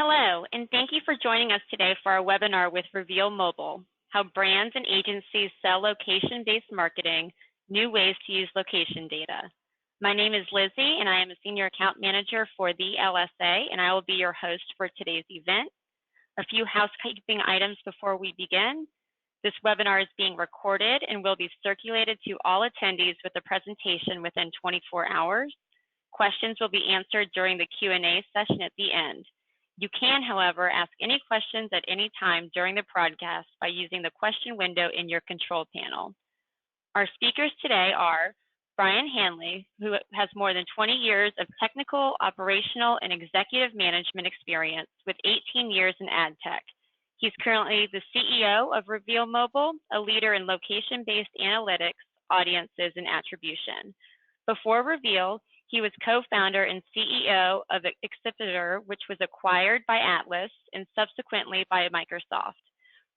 Hello, and thank you for joining us today for our webinar with Reveal Mobile, How Brands and Agencies Sell Location-Based Marketing, New Ways to Use Location Data. My name is Lizzie, and I am a Senior Account Manager for the LSA, and I will be your host for today's event. A few housekeeping items before we begin. This webinar is being recorded and will be circulated to all attendees with the presentation within 24 hours. Questions will be answered during the Q&A session at the end. You can, however, ask any questions at any time during the broadcast by using the question window in your control panel. Our speakers today are Brian Hanley, who has more than 20 years of technical, operational, and executive management experience with 18 years in ad tech. He's currently the CEO of Reveal Mobile, a leader in location-based analytics, audiences, and attribution. Before Reveal, he was co-founder and CEO of Exhibitor, which was acquired by Atlas and subsequently by Microsoft.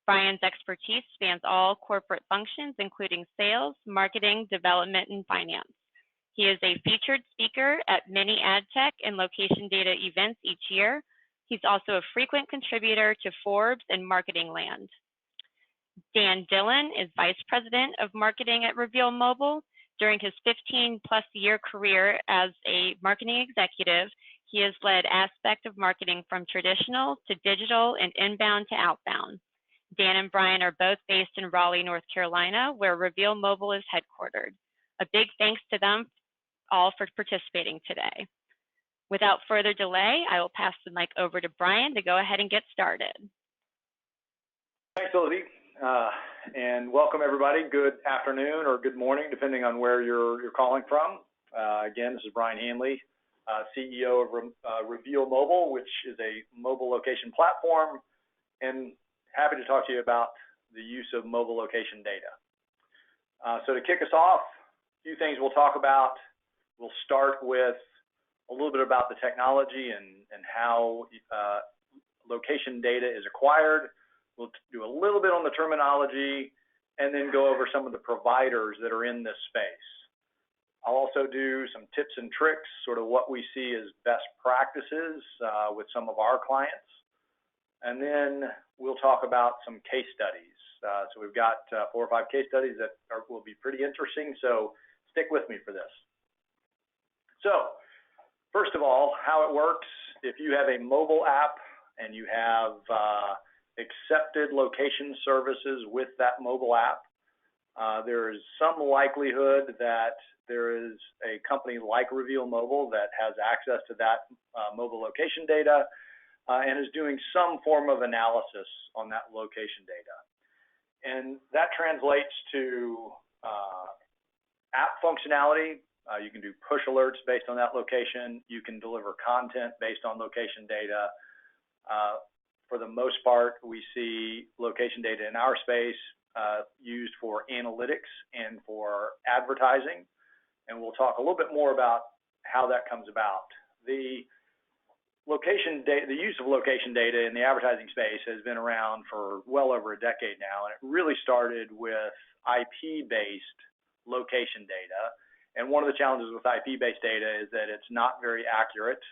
Brian's expertise spans all corporate functions, including sales, marketing, development, and finance. He is a featured speaker at many ad tech and location data events each year. He's also a frequent contributor to Forbes and Marketing Land. Dan Dillon is Vice President of Marketing at Reveal Mobile. During his 15-plus-year career as a marketing executive, he has led aspects of marketing from traditional to digital and inbound to outbound. Dan and Brian are both based in Raleigh, North Carolina, where Reveal Mobile is headquartered. A big thanks to them all for participating today. Without further delay, I will pass the mic over to Brian to go ahead and get started. Thanks, Lizzie. And welcome everybody. Good afternoon or good morning, depending on where you're calling from. Again, this is Brian Hanley, CEO of Reveal Mobile, which is a mobile location platform, and happy to talk to you about the use of mobile location data. So to kick us off, a few things we'll talk about. We'll start with a little bit about the technology and how location data is acquired. We'll do a little bit on the terminology and then go over some of the providers that are in this space. I'll also do some tips and tricks, sort of what we see as best practices with some of our clients. And then we'll talk about some case studies. So we've got 4 or 5 case studies that will be pretty interesting, so stick with me for this. So first of all, how it works, if you have a mobile app and you have accepted location services with that mobile app, there is some likelihood that there is a company like Reveal Mobile that has access to that mobile location data and is doing some form of analysis on that location data. And that translates to app functionality. You can do push alerts based on that location. You can deliver content based on location data. For the most part, we see location data in our space used for analytics and for advertising. And we'll talk a little bit more about how that comes about. The location data, the use of location data in the advertising space has been around for well over a decade now. And it really started with IP-based location data. And one of the challenges with IP-based data is that it's not very accurate.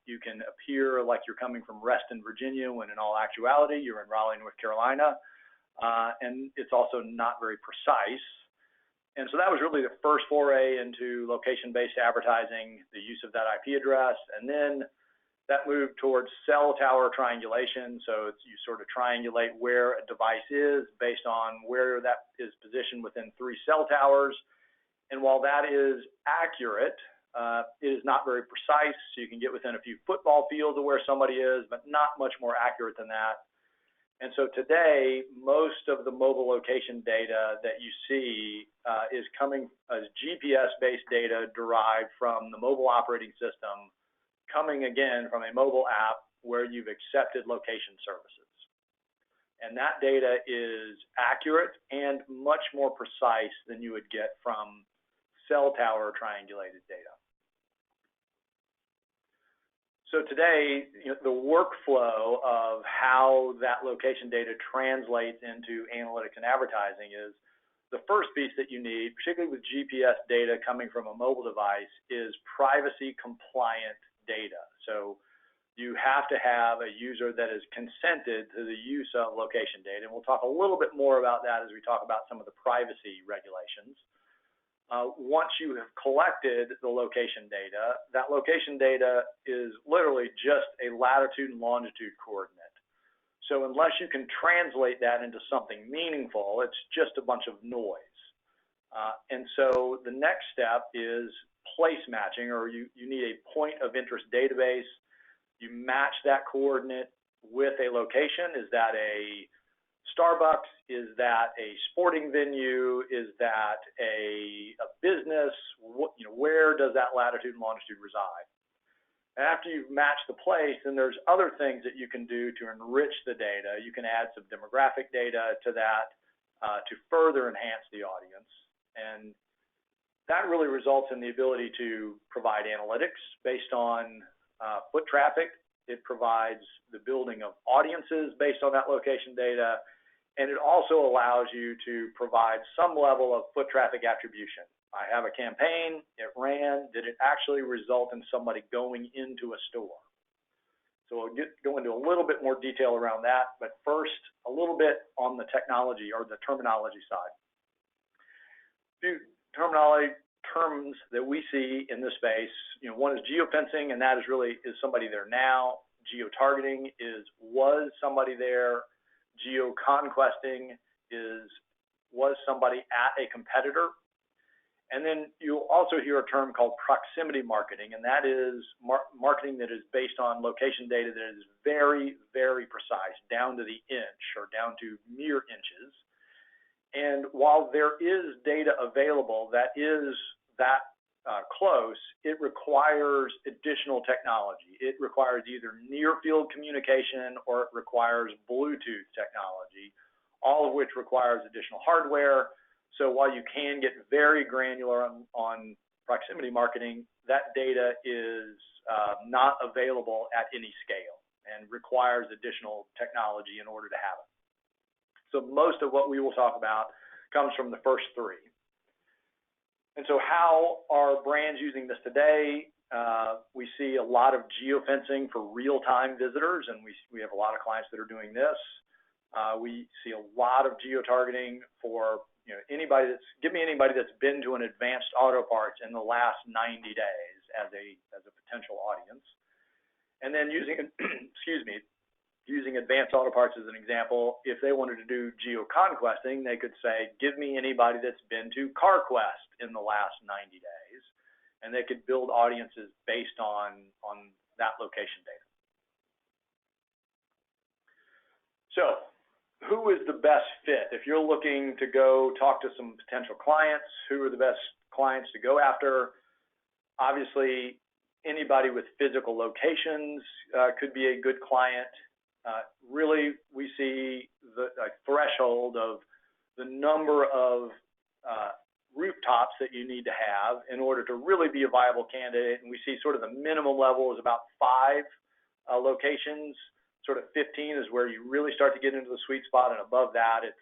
You can appear like you're coming from Reston, Virginia, when in all actuality, you're in Raleigh, North Carolina. And it's also not very precise. And so that was really the first foray into location-based advertising, the use of that IP address. And then that moved towards cell tower triangulation. So you sort of triangulate where a device is based on where that is positioned within 3 cell towers. And while that is accurate, it is not very precise. So you can get within a few football fields of where somebody is, but not much more accurate than that. And so today, most of the mobile location data that you see is coming as GPS-based data derived from the mobile operating system, coming again from a mobile app where you've accepted location services. And that data is accurate and much more precise than you would get from cell tower triangulated data. So today, the workflow of how that location data translates into analytics and advertising is the first piece that you need, particularly with GPS data coming from a mobile device, is privacy compliant data. So you have to have a user that is consented to the use of location data. And we'll talk a little bit more about that as we talk about some of the privacy regulations. Once you have collected the location data, that location data is literally just a latitude and longitude coordinate. So unless you can translate that into something meaningful, it's just a bunch of noise. And so the next step is place matching, or you need a point of interest database. You match that coordinate with a location. Is that a Starbucks? Is that a sporting venue? Is that a business? Where does that latitude and longitude reside? And after you've matched the place, then there's other things that you can do to enrich the data. You can add some demographic data to that to further enhance the audience. And that really results in the ability to provide analytics based on foot traffic. It provides the building of audiences based on that location data. And it also allows you to provide some level of foot traffic attribution. I have a campaign, it ran, did it actually result in somebody going into a store? So we'll go into a little bit more detail around that, but first, a little bit on the technology or the terminology side. A few terms that we see in this space, one is geofencing, and that is somebody there now. Geotargeting was somebody there. Geoconquesting was somebody at a competitor. And then you'll also hear a term called proximity marketing, and that is marketing that is based on location data that is very, very precise, down to the inch or down to mere inches. And while there is data available that is that close, it requires additional technology. It requires either near field communication or it requires Bluetooth technology, all of which requires additional hardware. So while you can get very granular on proximity marketing, that data is not available at any scale and requires additional technology in order to have it. So most of what we will talk about comes from the first three. And so how are brands using this today? We see a lot of geofencing for real-time visitors, and we have a lot of clients that are doing this. We see a lot of geotargeting for give me anybody that's been to an Advanced Auto Parts in the last 90 days as a potential audience. And then using Advanced Auto Parts as an example, if they wanted to do geoconquesting, they could say, give me anybody that's been to CarQuest in the last 90 days, and they could build audiences based on that location data. So who is the best fit? If you're looking to go talk to some potential clients, who are the best clients to go after? Obviously, anybody with physical locations could be a good client. Really, we see the threshold of the number of rooftops that you need to have in order to really be a viable candidate. And we see sort of the minimum level is about 5 locations. Sort of 15 is where you really start to get into the sweet spot, and above that, it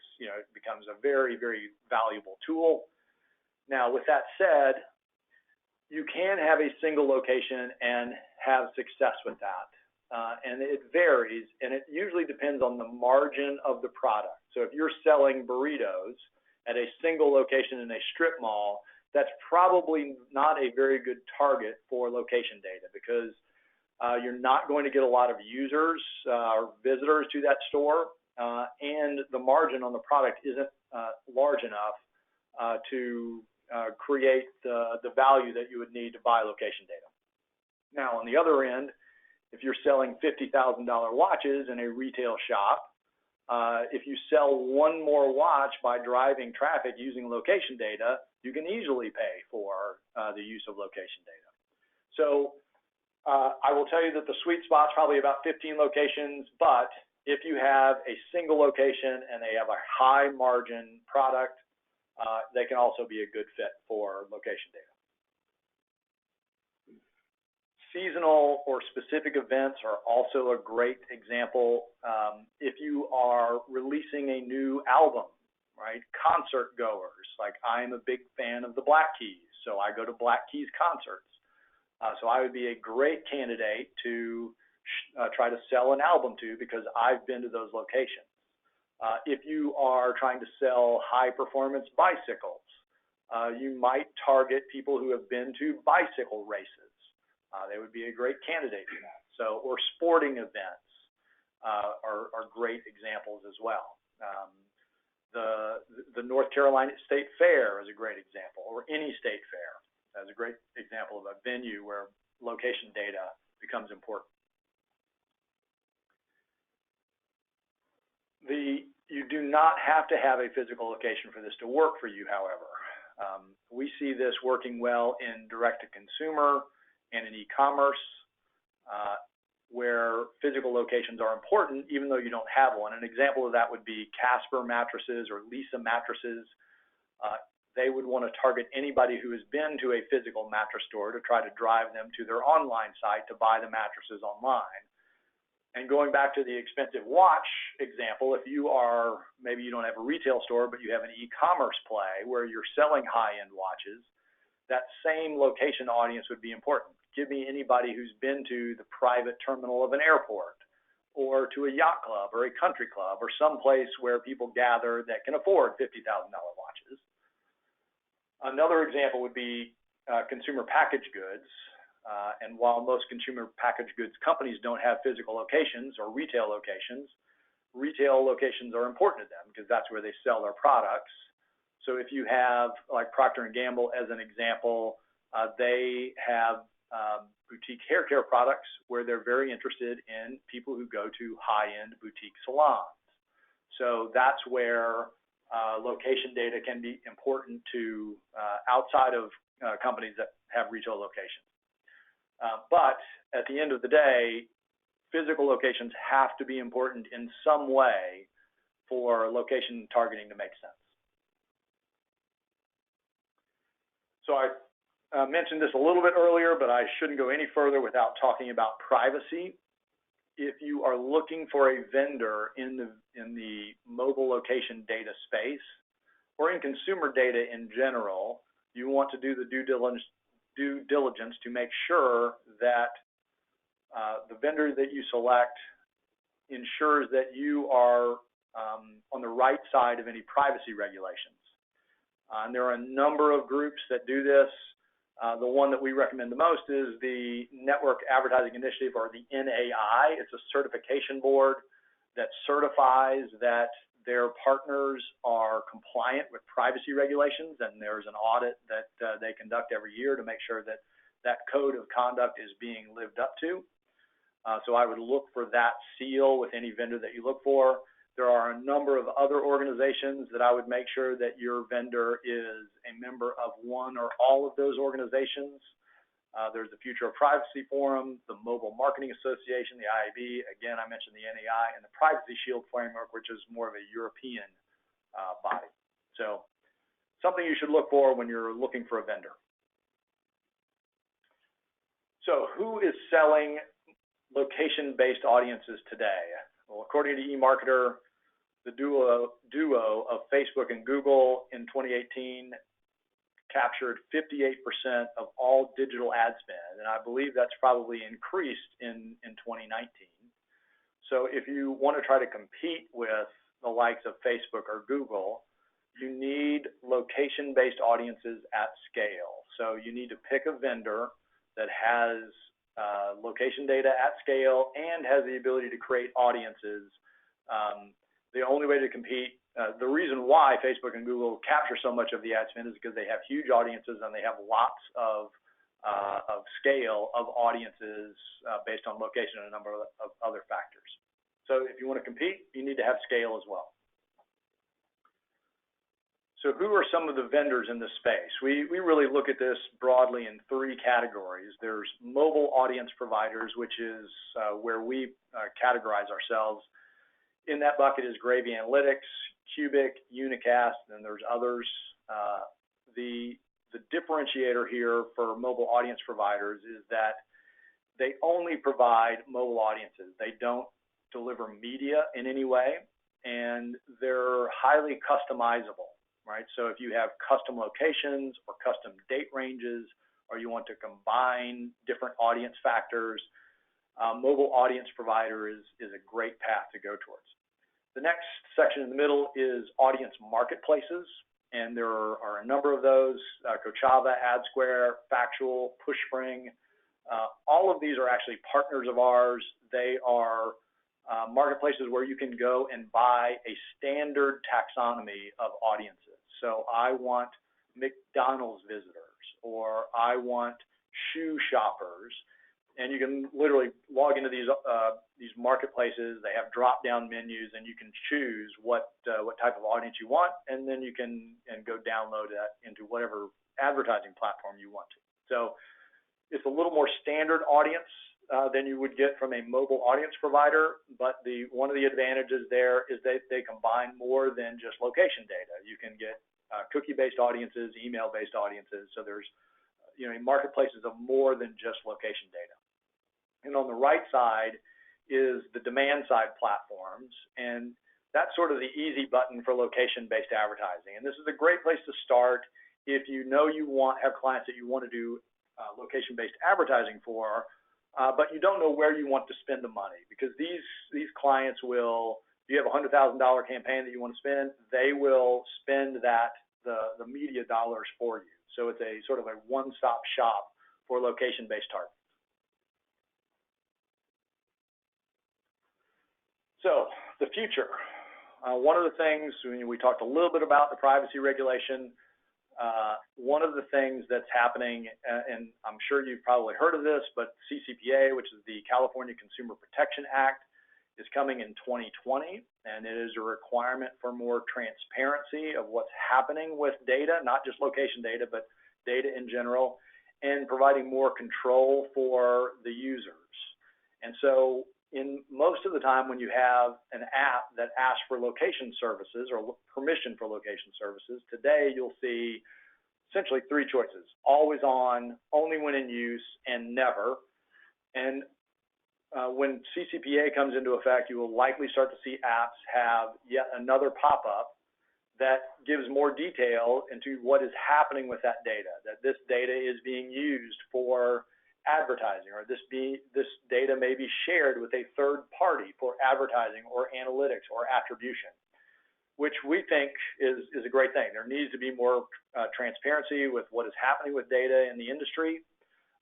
becomes a very, very valuable tool. Now, with that said, you can have a single location and have success with that. And it varies, and it usually depends on the margin of the product. So if you're selling burritos at a single location in a strip mall, that's probably not a very good target for location data, because you're not going to get a lot of users or visitors to that store, and the margin on the product isn't large enough to create the value that you would need to buy location data. Now, on the other end, if you're selling $50,000 watches in a retail shop, if you sell one more watch by driving traffic using location data, you can easily pay for the use of location data. So I will tell you that the sweet spot's probably about 15 locations, but if you have a single location and they have a high margin product, they can also be a good fit for location data. Seasonal or specific events are also a great example. If you are releasing a new album, right? Concert goers, like I'm a big fan of the Black Keys, so I go to Black Keys concerts. So I would be a great candidate to try to sell an album to because I've been to those locations. If you are trying to sell high-performance bicycles, you might target people who have been to bicycle races. They would be a great candidate for that. So, or sporting events are great examples as well. The North Carolina State Fair is a great example, or any state fair is a great example of a venue where location data becomes important. You do not have to have a physical location for this to work for you, however. We see this working well in direct-to-consumer and in e-commerce, where physical locations are important even though you don't have one. An example of that would be Casper mattresses or Lisa mattresses. They would want to target anybody who has been to a physical mattress store to try to drive them to their online site to buy the mattresses online. And going back to the expensive watch example, if you are, maybe you don't have a retail store, but you have an e-commerce play where you're selling high-end watches, that same location audience would be important. Give me anybody who's been to the private terminal of an airport or to a yacht club or a country club or someplace where people gather that can afford $50,000 watches. Another example would be consumer packaged goods. And while most consumer packaged goods companies don't have physical locations or retail locations are important to them because that's where they sell their products. So if you have, like Procter & Gamble as an example, they have boutique hair care products where they're very interested in people who go to high-end boutique salons. So that's where location data can be important to outside of companies that have retail locations. But at the end of the day, physical locations have to be important in some way for location targeting to make sense. So I mentioned this a little bit earlier, but I shouldn't go any further without talking about privacy. If you are looking for a vendor in the mobile location data space or in consumer data in general, you want to do the due diligence to make sure that the vendor that you select ensures that you are on the right side of any privacy regulations. And there are a number of groups that do this. The one that we recommend the most is the Network Advertising Initiative, or the NAI. It's a certification board that certifies that their partners are compliant with privacy regulations, and there's an audit that they conduct every year to make sure that that code of conduct is being lived up to. So I would look for that seal with any vendor that you look for. There are a number of other organizations that I would make sure that your vendor is a member of one or all of those organizations. There's the Future of Privacy Forum, the Mobile Marketing Association, the IAB. Again, I mentioned the NAI, and the Privacy Shield Framework, which is more of a European body. So something you should look for when you're looking for a vendor. So who is selling location-based audiences today? Well, according to eMarketer, the duo of Facebook and Google in 2018 captured 58% of all digital ad spend, and I believe that's probably increased in 2019. So if you want to try to compete with the likes of Facebook or Google, you need location-based audiences at scale. So you need to pick a vendor that has location data at scale and has the ability to create audiences. The only way to compete, the reason why Facebook and Google capture so much of the ad spend is because they have huge audiences and they have lots of scale of audiences based on location and a number of other factors. So if you want to compete, you need to have scale as well. So who are some of the vendors in this space? We really look at this broadly in three categories. There's mobile audience providers, which is where we categorize ourselves. In that bucket is Gravy Analytics, Cubic, Unicast, and there's others. The differentiator here for mobile audience providers is that they only provide mobile audiences. They don't deliver media in any way, and they're highly customizable. Right? So if you have custom locations or custom date ranges, or you want to combine different audience factors, mobile audience provider is a great path to go towards. The next section in the middle is audience marketplaces, and there are a number of those, Kochava, AdSquare, Factual, Pushspring. All of these are actually partners of ours. They are marketplaces where you can go and buy a standard taxonomy of audiences. So I want McDonald's visitors, or I want shoe shoppers, and you can literally log into these marketplaces. They have drop-down menus, and you can choose what type of audience you want, and then you can go download that into whatever advertising platform you want to. So it's a little more standard audience than you would get from a mobile audience provider, but one of the advantages there is they combine more than just location data. You can get cookie-based audiences, email-based audiences, so there's marketplaces of more than just location data. And on the right side is the demand-side platforms, and that's sort of the easy button for location-based advertising. And this is a great place to start if you know you have clients that you want to do location-based advertising for, but you don't know where you want to spend the money, because these clients will, if you have a $100,000 campaign that you want to spend, they will spend the media dollars for you. So it's a sort of a one-stop shop for location-based targeting. So the future. One of the things, we talked a little bit about the privacy regulation. One of the things that's happening, and I'm sure you've probably heard of this, but CCPA, which is the California Consumer Protection Act, is coming in 2020, and it is a requirement for more transparency of what's happening with data, not just location data, but data in general, and providing more control for the users. And so in most of the time when you have an app that asks for location services or permission for location services, today you'll see essentially three choices: always on, only when in use, and never. And when CCPA comes into effect, you will likely start to see apps have yet another pop-up that gives more detail into what is happening with that data, that this data is being used for advertising, or this data may be shared with a third party for advertising or analytics or attribution, which we think is a great thing. There needs to be more transparency with what is happening with data in the industry.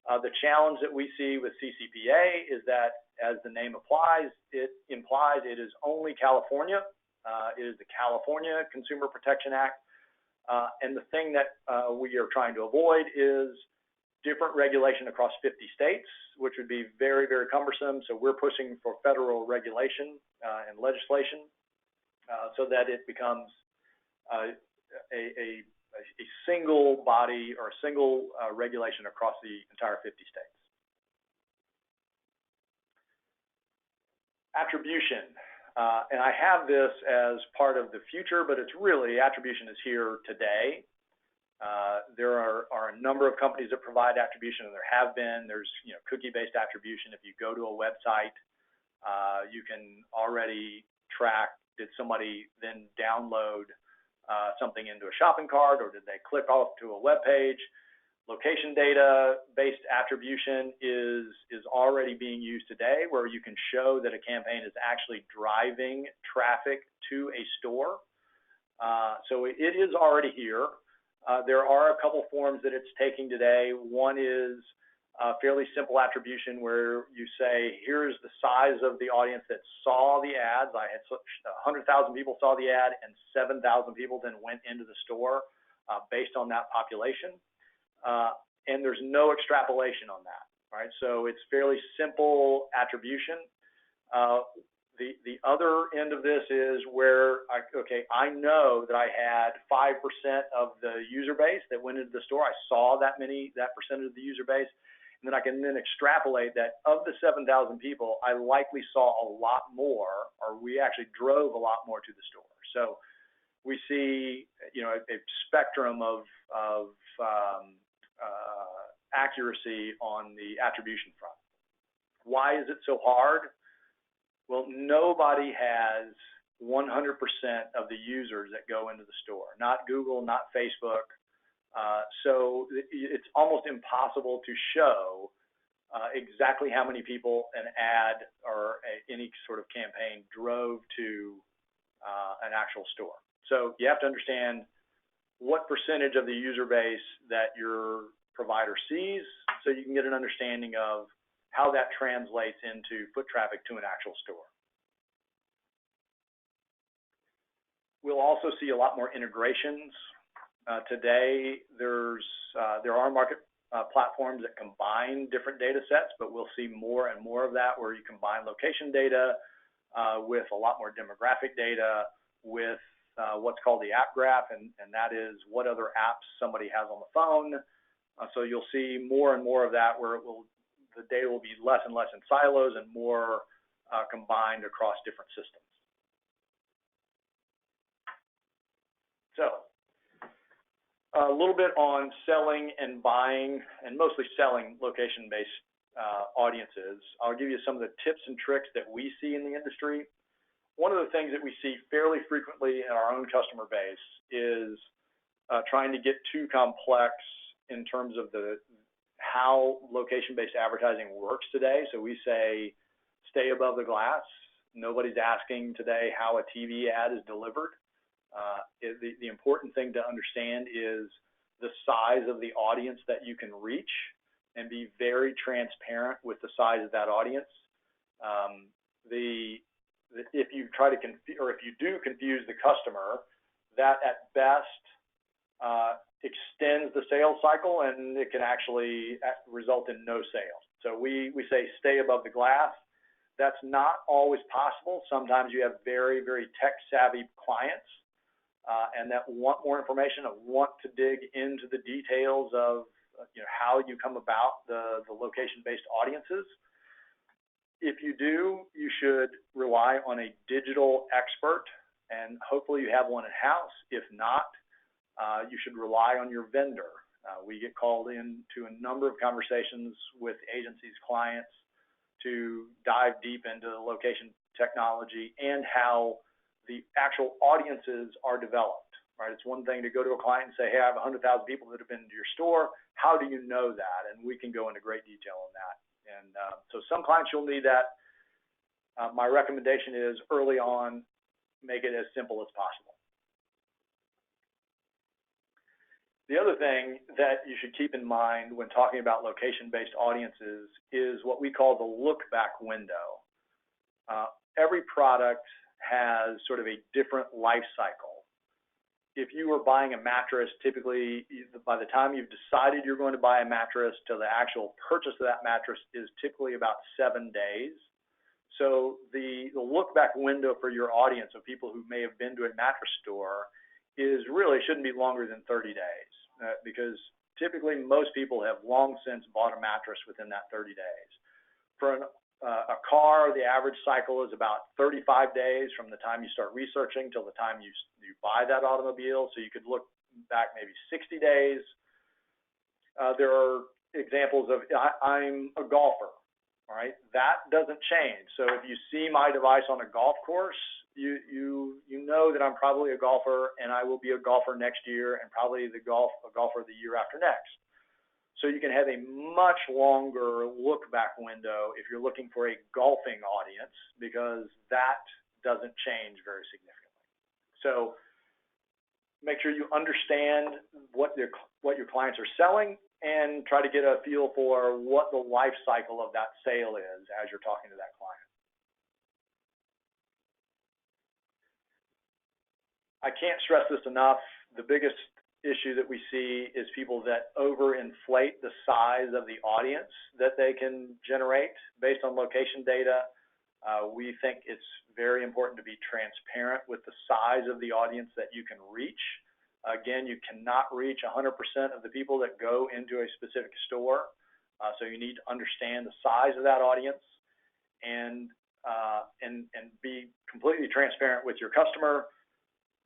The challenge that we see with CCPA is that, as the name implies, it is only California. It is the California Consumer Protection Act. And the thing that we are trying to avoid is different regulation across 50 states, which would be very, very cumbersome. So we're pushing for federal regulation and legislation so that it becomes a single body or a single regulation across the entire 50 states. Attribution. And I have this as part of the future, but it's really, attribution is here today. There are a number of companies that provide attribution, and there have been. There's cookie-based attribution. If you go to a website, you can already track, did somebody then download something into a shopping cart, or did they click off to a web page? Location data-based attribution is already being used today, where you can show that a campaign is actually driving traffic to a store. So it is already here. There are a couple forms that it's taking today. One is fairly simple attribution, where you say, here's the size of the audience that saw the ads. I had 100,000 people saw the ad, and 7,000 people then went into the store based on that population. And there's no extrapolation on that, right? So it's fairly simple attribution. The other end of this is where, I know that I had 5% of the user base that went into the store. I saw that percentage of the user base. And then I can then extrapolate that of the 7,000 people, I likely saw a lot more, or we actually drove a lot more to the store. So we see, a spectrum of accuracy on the attribution front. Why is it so hard? Well, nobody has 100% of the users that go into the store, not Google, not Facebook. So it's almost impossible to show exactly how many people an ad or any sort of campaign drove to an actual store. So you have to understand what percentage of the user base that your provider sees, so you can get an understanding of how that translates into foot traffic to an actual store. We'll also see a lot more integrations. Today, there are market platforms that combine different data sets, but we'll see more and more of that where you combine location data with a lot more demographic data with what's called the app graph, and that is what other apps somebody has on the phone. So you'll see more and more of that where the data will be less and less in silos and more combined across different systems. So a little bit on selling and buying, and mostly selling location-based audiences. I'll give you some of the tips and tricks that we see in the industry. One of the things that we see fairly frequently in our own customer base is trying to get too complex in terms of how location-based advertising works today. So we say, stay above the glass. Nobody's asking today how a TV ad is delivered. The important thing to understand is the size of the audience that you can reach, and be very transparent with the size of that audience. If you try to if you do confuse the customer, that at best extends the sales cycle, and it can actually result in no sales. So we say stay above the glass. That's not always possible. Sometimes you have very, very tech-savvy clients and that want more information and want to dig into the details of how you come about the location-based audiences. If you do, you should rely on a digital expert, and hopefully you have one in-house. If not, you should rely on your vendor. We get called into a number of conversations with agencies, clients, to dive deep into the location technology and how the actual audiences are developed, right? It's one thing to go to a client and say, hey, I have 100,000 people that have been to your store. How do you know that? And we can go into great detail on that. And so some clients you'll need that. My recommendation is early on, make it as simple as possible. The other thing that you should keep in mind when talking about location-based audiences is what we call the look-back window. Every product has sort of a different life cycle. If you were buying a mattress, typically by the time you've decided you're going to buy a mattress to the actual purchase of that mattress is typically about 7 days. So the look-back window for your audience of people who may have been to a mattress store shouldn't be longer than 30 days because typically most people have long since bought a mattress within that 30 days. For a car, the average cycle is about 35 days from the time you start researching till the time you buy that automobile. So you could look back maybe 60 days. There are examples of I'm a golfer, all right? That doesn't change. So if you see my device on a golf course, you know that I'm probably a golfer, and I will be a golfer next year, and probably a golfer the year after next. So you can have a much longer look-back window if you're looking for a golfing audience, because that doesn't change very significantly. So make sure you understand what your clients are selling, and try to get a feel for what the life cycle of that sale is as you're talking to that client. I can't stress this enough. The biggest issue that we see is people that overinflate the size of the audience that they can generate based on location data. We think it's very important to be transparent with the size of the audience that you can reach. Again, you cannot reach 100% of the people that go into a specific store, so you need to understand the size of that audience and be completely transparent with your customer.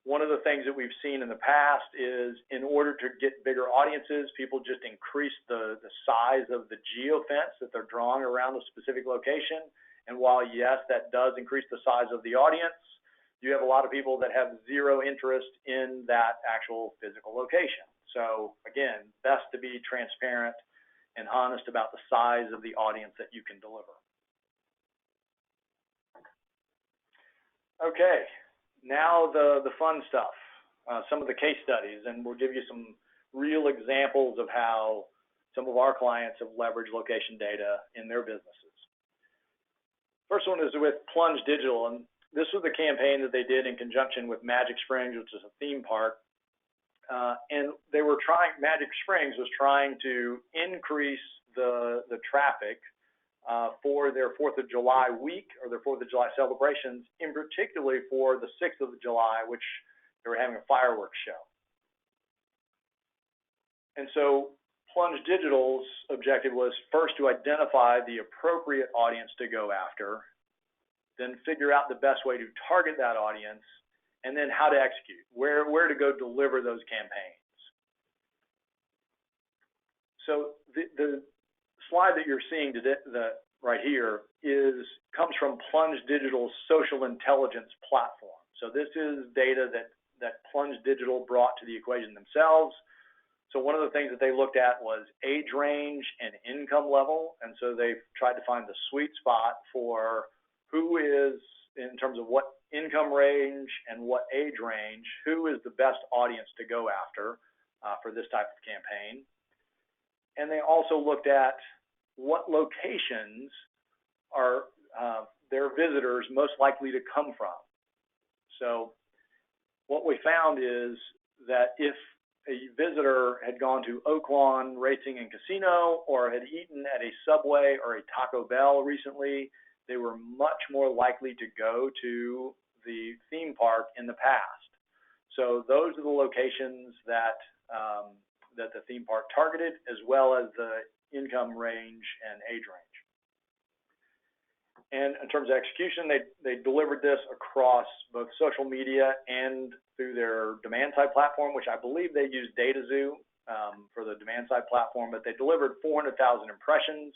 One of the things that we've seen in the past is in order to get bigger audiences, people just increase the size of the geofence that they're drawing around a specific location. And while, yes, that does increase the size of the audience, you have a lot of people that have zero interest in that actual physical location. So again, best to be transparent and honest about the size of the audience that you can deliver. Okay, now the fun stuff, some of the case studies, and we'll give you some real examples of how some of our clients have leveraged location data in their businesses. First one is with Plunge Digital, and this was the campaign that they did in conjunction with Magic Springs, which is a theme park. And they were Magic Springs was trying to increase the traffic for their 4th of July week, or their 4th of July celebrations, in particularly for the 6th of July, which they were having a fireworks show. And so Plunge Digital's objective was first to identify the appropriate audience to go after, then figure out the best way to target that audience, and then how to execute, where to go deliver those campaigns. So the slide that you're seeing today, right here comes from Plunge Digital's social intelligence platform. So this is data that Plunge Digital brought to the equation themselves. So one of the things that they looked at was age range and income level, and so they tried to find the sweet spot for who is, in terms of what income range and what age range, who is the best audience to go after for this type of campaign. And they also looked at what locations are their visitors most likely to come from. So what we found is that if a visitor had gone to Oaklawn Racing and Casino, or had eaten at a Subway or a Taco Bell recently, they were much more likely to go to the theme park in the past. So those are the locations that that the theme park targeted, as well as the income range and age range. And in terms of execution, they delivered this across both social media and through their demand side platform, which I believe they use DataZoo for the demand side platform, but they delivered 400,000 impressions.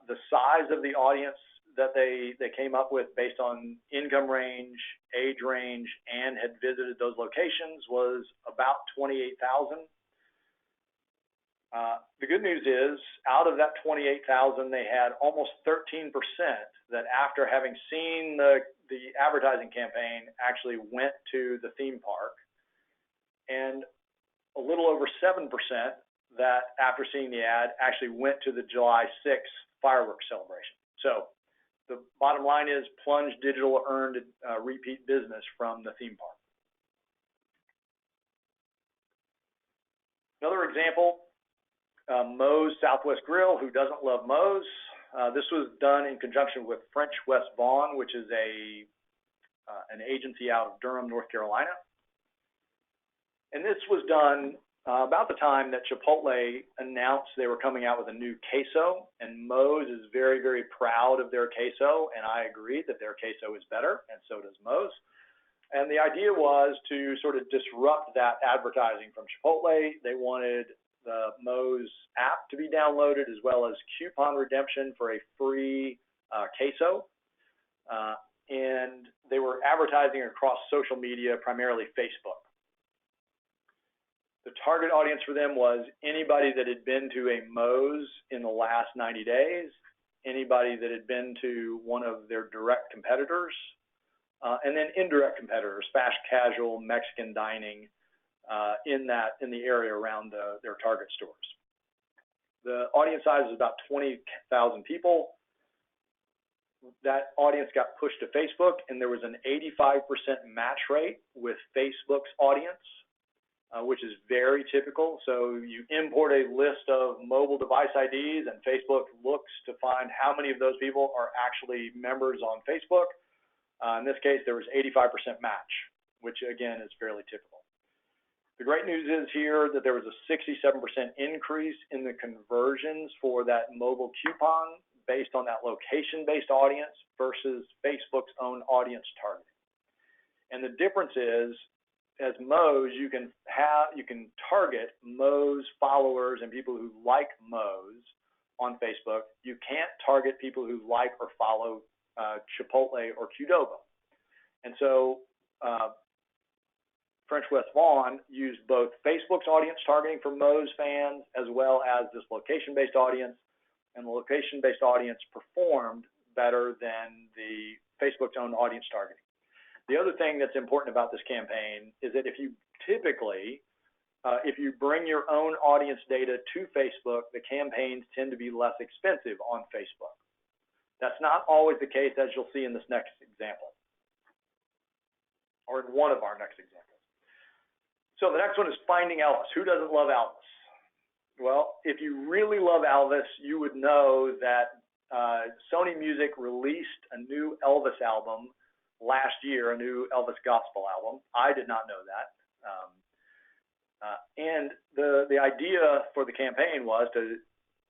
The size of the audience that they came up with based on income range, age range, and had visited those locations was about 28,000. The good news is, out of that 28,000, they had almost 13% that, after having seen the advertising campaign, actually went to the theme park, and a little over 7% that, after seeing the ad, actually went to the July 6th fireworks celebration. So the bottom line is Plunge Digital earned repeat business from the theme park. Another example, Moe's Southwest Grill. Who doesn't love Moe's? This was done in conjunction with French West Vaughn, which is an agency out of Durham, North Carolina. And this was done about the time that Chipotle announced they were coming out with a new queso, and Moe's is very, very proud of their queso, and I agree that their queso is better, and so does Moe's. And the idea was to sort of disrupt that advertising from Chipotle. They wanted the Moe's app to be downloaded, as well as coupon redemption for a free queso. And they were advertising across social media, primarily Facebook. The target audience for them was anybody that had been to a Moe's in the last 90 days, anybody that had been to one of their direct competitors, and then indirect competitors, fast casual, Mexican dining, in the area around their target stores. The audience size is about 20,000 people. That audience got pushed to Facebook, and there was an 85% match rate with Facebook's audience, which is very typical. So you import a list of mobile device IDs, and Facebook looks to find how many of those people are actually members on Facebook. In this case, there was 85% match, which again is fairly typical. The great news is here that there was a 67% increase in the conversions for that mobile coupon based on that location-based audience versus Facebook's own audience targeting. And the difference is, as Moe's, you can target Moe's followers and people who like Moe's on Facebook. You can't target people who like or follow Chipotle or Qdoba. And so French West Vaughn used both Facebook's audience targeting for Moe's fans as well as this location-based audience, and the location-based audience performed better than the Facebook's own audience targeting. The other thing that's important about this campaign is that if you typically, if you bring your own audience data to Facebook, the campaigns tend to be less expensive on Facebook. That's not always the case, as you'll see in this next example, or in one of our next examples. So the next one is finding Elvis. Who doesn't love Elvis? Well, if you really love Elvis, you would know that Sony Music released a new Elvis album last year, a new Elvis gospel album. I did not know that. And the idea for the campaign was to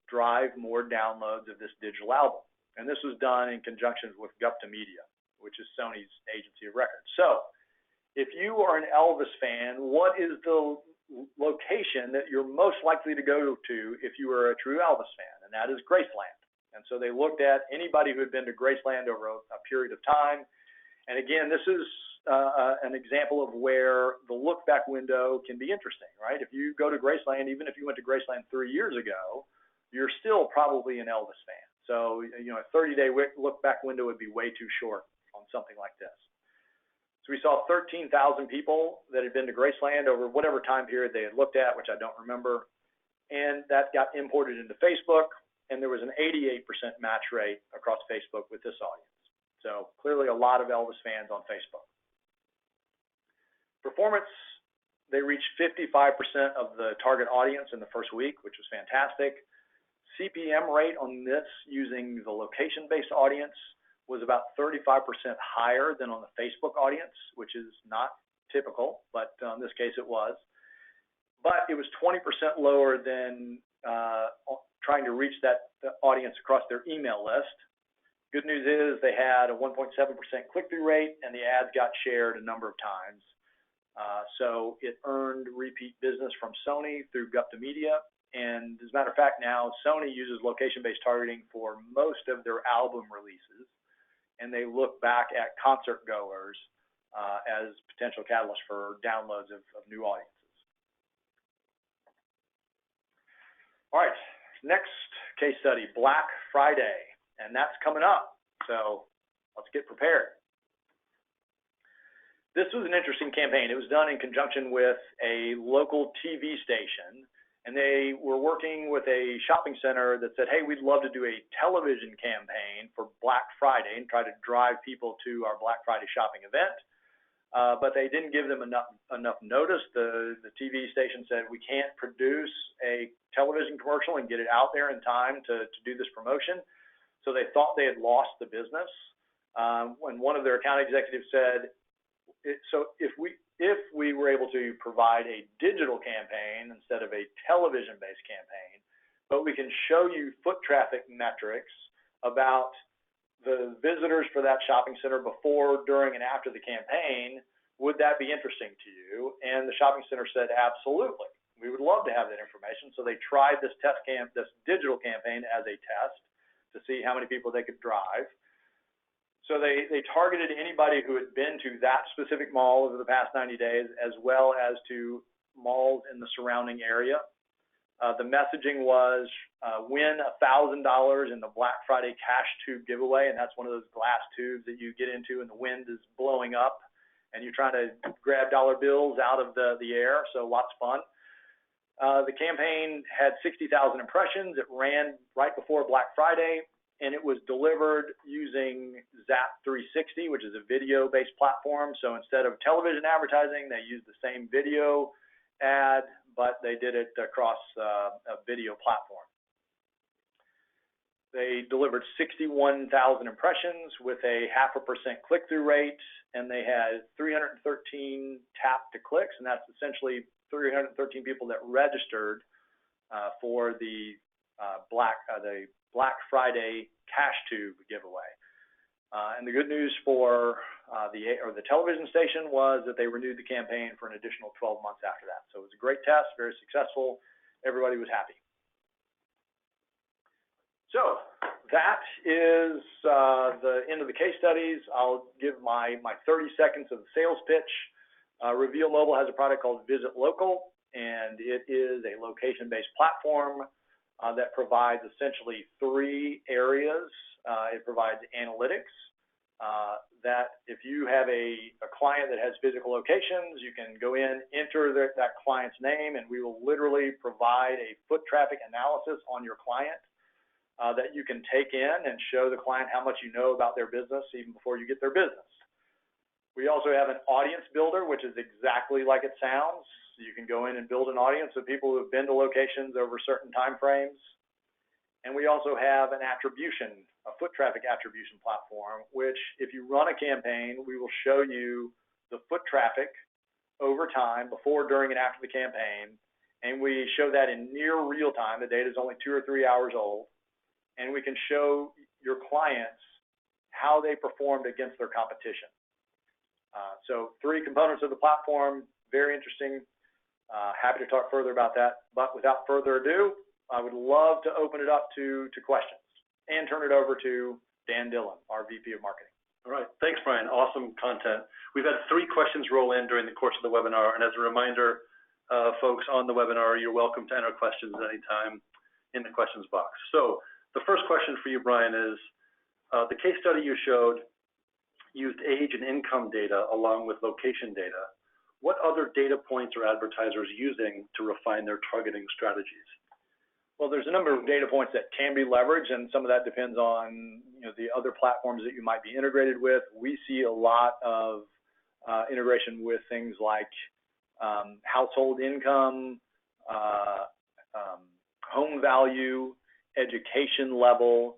drive more downloads of this digital album. And this was done in conjunction with Gupta Media, which is Sony's agency of record. So if you are an Elvis fan, what is the location that you're most likely to go to if you are a true Elvis fan? And that is Graceland. And so they looked at anybody who had been to Graceland over a period of time. And again, this is an example of where the look back window can be interesting, right? If you go to Graceland, even if you went to Graceland 3 years ago, you're still probably an Elvis fan. So, you know, a 30-day look back window would be way too short on something like this. So we saw 13,000 people that had been to Graceland over whatever time period they had looked at, which I don't remember. And that got imported into Facebook, and there was an 88% match rate across Facebook with this audience. So clearly a lot of Elvis fans on Facebook. Performance, they reached 55% of the target audience in the first week, which was fantastic. CPM rate on this using the location-based audience was about 35% higher than on the Facebook audience, which is not typical, but in this case it was. But it was 20% lower than trying to reach that audience across their email list. Good news is they had a 1.7% click-through rate, and the ads got shared a number of times. So it earned repeat business from Sony through Gupta Media. And as a matter of fact, now Sony uses location-based targeting for most of their album releases, and they look back at concert goers as potential catalysts for downloads of new audiences. All right, next case study, Black Friday, and that's coming up. So let's get prepared. This was an interesting campaign. It was done in conjunction with a local TV station, and they were working with a shopping center that said, hey, we'd love to do a television campaign for Black Friday and try to drive people to our Black Friday shopping event. But they didn't give them enough notice. The TV station said, we can't produce a television commercial and get it out there in time to do this promotion. So they thought they had lost the business. When one of their account executives said, so if we were able to provide a digital campaign instead of a television-based campaign, but we can show you foot traffic metrics about the visitors for that shopping center before, during, and after the campaign, would that be interesting to you? And the shopping center said, absolutely. We would love to have that information. So they tried this this digital campaign as a test to see how many people they could drive. So they targeted anybody who had been to that specific mall over the past 90 days, as well as to malls in the surrounding area. The messaging was win $1,000 in the Black Friday cash tube giveaway, and that's one of those glass tubes that you get into and the wind is blowing up, and you're trying to grab dollar bills out of the air, so lots of fun. The campaign had 60,000 impressions. It ran right before Black Friday, and it was delivered using Zap 360, which is a video-based platform. So instead of television advertising, they used the same video ad, but they did it across a video platform. They delivered 61,000 impressions with a 0.5% click-through rate, and they had 313 tap-to-clicks, and that's essentially 313 people that registered for the Black Friday cash tube giveaway. And the good news for the television station was that they renewed the campaign for an additional 12 months after that. So it was a great test, very successful. Everybody was happy. So that is the end of the case studies. I'll give my 30 seconds of the sales pitch. Reveal Mobile has a product called Visit Local, and it is a location-based platform that provides essentially 3 areas. It provides analytics, that if you have a client that has physical locations, you can go in, enter that client's name, and we will literally provide a foot traffic analysis on your client that you can take in and show the client how much you know about their business even before you get their business. We also have an audience builder, which is exactly like it sounds. You can go in and build an audience of people who have been to locations over certain time frames. And we also have an attribution, a foot traffic attribution platform, which if you run a campaign, we will show you the foot traffic over time, before, during, and after the campaign. And we show that in near real time. The data is only 2 or 3 hours old. And we can show your clients how they performed against their competition. So 3 components of the platform, very interesting. Happy to talk further about that. But without further ado, I would love to open it up to questions and turn it over to Dan Dillon, our VP of Marketing. All right. Thanks, Brian. Awesome content. We've had 3 questions roll in during the course of the webinar. And as a reminder, folks on the webinar, you're welcome to enter questions at any time in the questions box. So the first question for you, Brian, is the case study you showed used age and income data along with location data. What other data points are advertisers using to refine their targeting strategies? Well, there's a number of data points that can be leveraged, and some of that depends on the other platforms that you might be integrated with. We see a lot of integration with things like household income, home value, education level,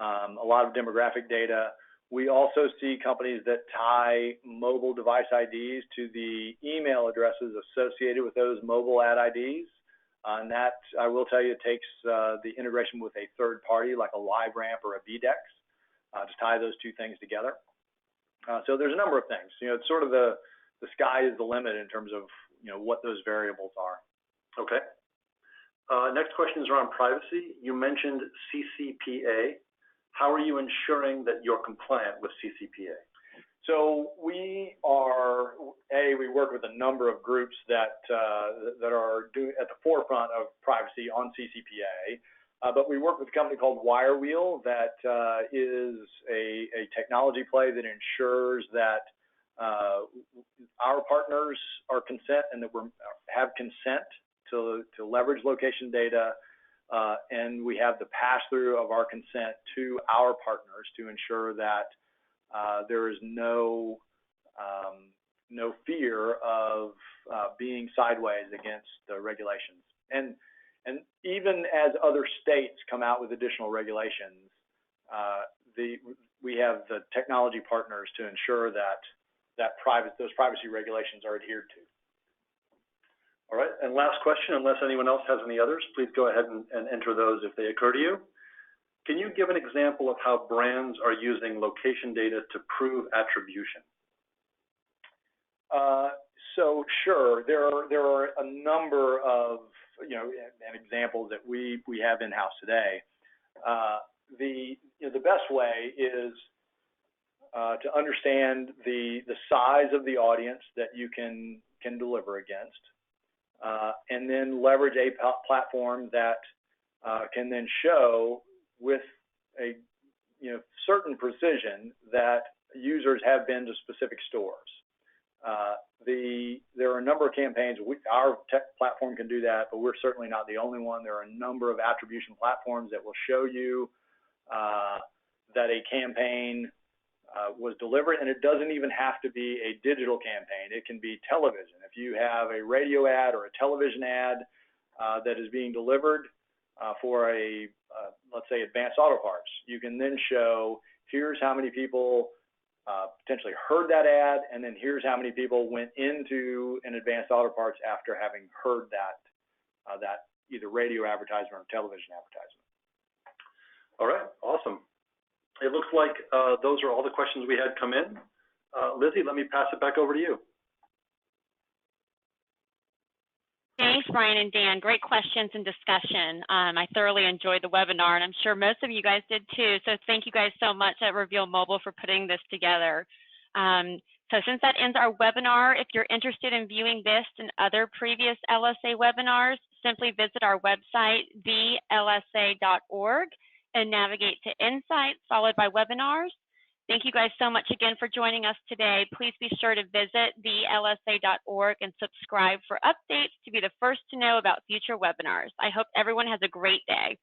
a lot of demographic data. We also see companies that tie mobile device IDs to the email addresses associated with those mobile ad IDs. And that, I will tell you, takes the integration with a third party like a LiveRamp or a VDEX to tie those 2 things together. So there's a number of things. It's sort of the sky is the limit in terms of what those variables are. Okay. Next question is around privacy. You mentioned CCPA. How are you ensuring that you're compliant with CCPA? So we work with a number of groups that are at the forefront of privacy on CCPA, but we work with a company called Wirewheel that is a technology play that ensures that our partners are consent and that we have consent to leverage location data. And we have the pass-through of our consent to our partners to ensure that there is no fear of being sideways against the regulations. And even as other states come out with additional regulations, we have the technology partners to ensure that those privacy regulations are adhered to. All right, and last question, unless anyone else has any others, please go ahead and enter those if they occur to you. Can you give an example of how brands are using location data to prove attribution? So sure, there are a number of examples that we have in-house today. The best way is to understand the size of the audience that you can deliver against. And then leverage a platform that can then show with a certain precision that users have been to specific stores. There are a number of campaigns. Our tech platform can do that, but we're certainly not the only one. There are a number of attribution platforms that will show you that a campaign was delivered, and it doesn't even have to be a digital campaign. It can be television. If you have a radio ad or a television ad that is being delivered for let's say, Advanced Auto Parts, you can then show, here's how many people potentially heard that ad, and then here's how many people went into an Advanced Auto Parts after having heard that either radio advertisement or television advertisement. All right, awesome. It looks like those are all the questions we had come in. Lizzie, let me pass it back over to you. Thanks, Brian and Dan. Great questions and discussion. I thoroughly enjoyed the webinar, and I'm sure most of you guys did too. So thank you guys so much at Reveal Mobile for putting this together. So since that ends our webinar, if you're interested in viewing this and other previous LSA webinars, simply visit our website, thelsa.org, and navigate to Insights, followed by Webinars. Thank you guys so much again for joining us today. Please be sure to visit thelsa.org and subscribe for updates to be the first to know about future webinars. I hope everyone has a great day.